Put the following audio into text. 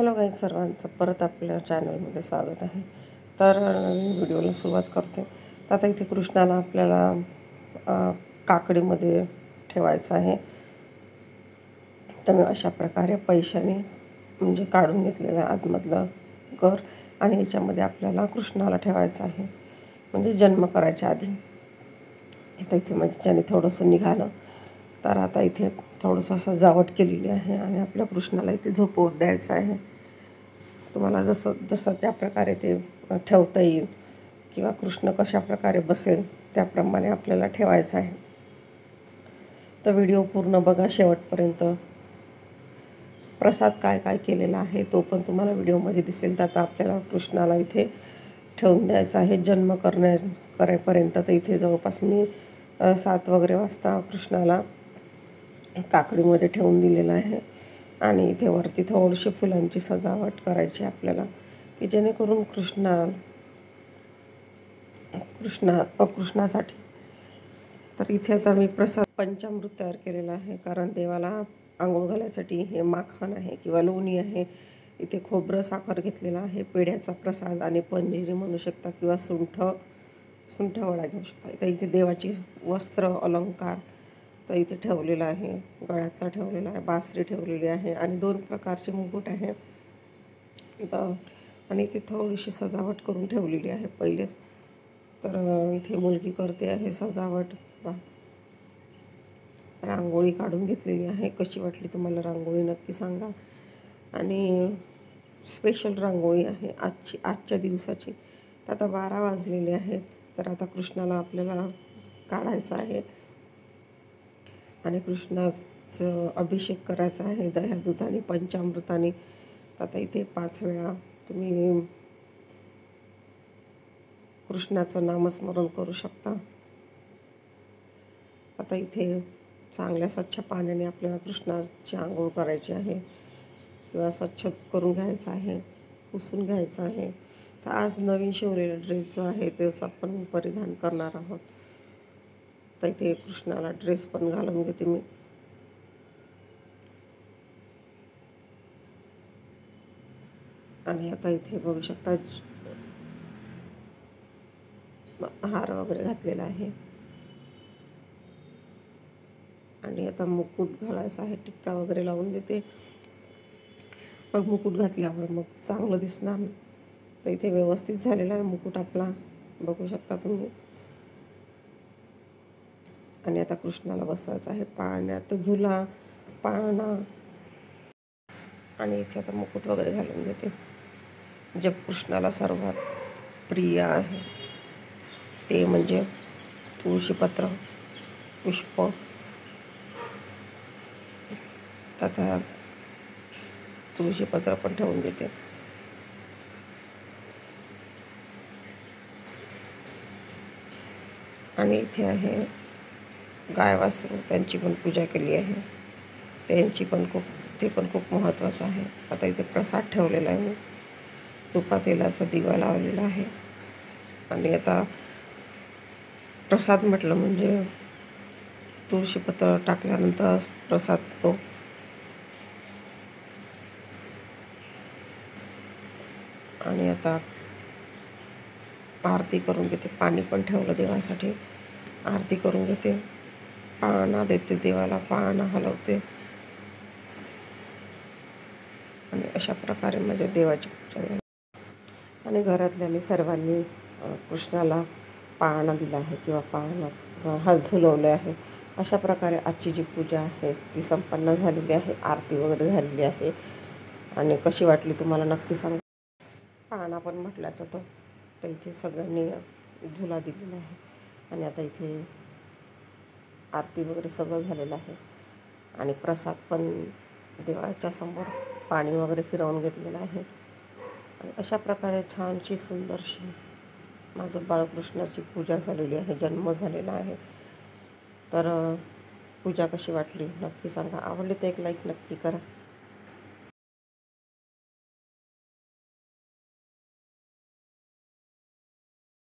Hello guys, सर्वांचं परत आपल्या चॅनलमध्ये स्वागत आहे. तर नवीन व्हिडिओला सुरुवात करते. तर आता इथे कृष्णाला आपल्याला काकडीमध्ये ठेवायचं आहे. तर मी अशा प्रकारे पैशाने म्हणजे काढून घेतलेलं आतमधलं घर आणि याच्यामध्ये आपल्याला कृष्णाला ठेवायचं आहे, म्हणजे जन्म करायच्या आधी. आता इथे म्हणजे ज्याने थोडंसं निघालं तर आता इथे थोडंसं सजावट केलेली आहे आणि आपल्या कृष्णाला इथे झोपवून द्यायचं आहे. तुम्हाला जसं त्या प्रकारे ते ठेवता येईल किंवा कृष्ण कशा प्रकारे बसेल त्याप्रमाणे आपल्याला ठेवायचं आहे. तर व्हिडिओ पूर्ण बघा शेवटपर्यंत. प्रसाद काय काय केलेला आहे तो पण तुम्हाला व्हिडिओमध्ये दिसेल. तर आता आपल्याला कृष्णाला इथे ठेवून द्यायचं आहे जन्म करेपर्यंत. तर इथे जवळपास मी 7 वगैरे वाजता कृष्णाला काकडीमध्ये ठेवून दिलेलं आहे. आणि इथे वरती थोडीशी फुलांची सजावट करायची आपल्याला, की जेणेकरून कृष्णासाठी. तर इथे आता मी प्रसाद पंचामृत तयार केलेला आहे, कारण देवाला आंघोळ घालायसाठी हे माखन आहे किंवा लोणी आहे. इथे खोबरं साखर घेतलेलं आहे, पेढ्याचा प्रसाद आणि पंजिरी म्हणू शकता किंवा सुंठ वडा घेऊ शकता. तर इथे देवाची वस्त्र अलंकार तर इथे ठेवलेला आहे, गळ्यातला ठेवलेला आहे, बासरी ठेवलेली आहे आणि 2 प्रकारचे मुकुट आहे. आणि इथे थोडीशी सजावट करून ठेवलेली आहे पहिलेच. तर इथे मुलगी करते आहे सजावट. रांगोळी काढून घेतलेली आहे. कशी वाटली तुम्हाला रांगोळी नक्की सांगा. आणि स्पेशल रांगोळी आहे आजच्या दिवसाची. तर आता 12 वाजलेले आहेत. तर आता कृष्णाला आपल्याला काढायचं आहे आणि कृष्णाचं अभिषेक करायचा आहे दह्या दुधाने पंचामृताने. तर आता इथे 5 वेळा तुम्ही कृष्णाचं नामस्मरण करू शकता. आता इथे चांगल्या स्वच्छ पाण्याने आपल्याला कृष्णाची आंघोळ करायची आहे किंवा स्वच्छ करून घ्यायचं आहे, पुसून घ्यायचं आहे. तर आज नवीन शिवलेला ड्रेस जो आहे तेच आपण परिधान करणार आहोत. तर इथे कृष्णाला ड्रेस पण घालून घेते मी. आणि आता इथे बघू शकता हार वगैरे घातलेला आहे. आणि आता मुकुट घालायचा आहे, टिक्का वगैरे लावून देते. मग मुकुट घातल्यावर मग चांगलं दिसणार. तर इथे व्यवस्थित झालेला आहे मुकुट आपला, बघू शकता तुम्ही. आणि आता कृष्णाला बसवायचं आहे पाळण्यात, झुला पाळणा. आणि इथे आता मुकुट वगैरे घालून देते. जे कृष्णाला सर्वात प्रिय आहे ते म्हणजे तुळशीपत्र, पुष्प. आता तुळशीपत्र पण ठेवून देते. आणि इथे आहे गाय वासरू, त्यांची पण पूजा केली आहे. ते पण खूप महत्त्वाचं आहे. आता इथे प्रसाद ठेवलेला आहे मी, तुपा तेलाचा दिवा लावलेला आहे. आणि आता प्रसाद म्हटलं म्हणजे तुळशीपत्र टाकल्यानंतर प्रसाद तो. आणि आता आरती करून घेते. पाणी पण ठेवलं देवासाठी, आरती करून घेते. पाळणा देते देवाला, पाळणा हलवते. आणि अशा प्रकारे माझ्या देवाची पूजा झाली. आणि घरातल्यानी सर्वांनी कृष्णाला पाळणा दिला आहे किंवा पाळण्यात हात झुलवले आहे. अशा प्रकारे आजची जी पूजा आहे ती संपन्न झालेली आहे. आरती वगैरे झालेली आहे. आणि कशी वाटली तुम्हाला नक्की सांगा. पाळणा पण म्हटला जातो. तर इथे सगळ्यांनी झुला दिलेला आहे. आणि आता इथे आरती वगैरे सगळं झालेलं आहे. आणि प्रसाद पण देवाच्या समोर पाणी वगैरे फिरवून घेतलेलं आहे. आणि अशा प्रकारे छानशी सुंदरशी माझं बाळकृष्णाची पूजा झालेली आहे, जन्म झालेला आहे. तर पूजा कशी वाटली नक्की सांगा. आवडली तर एक लाईक नक्की करा.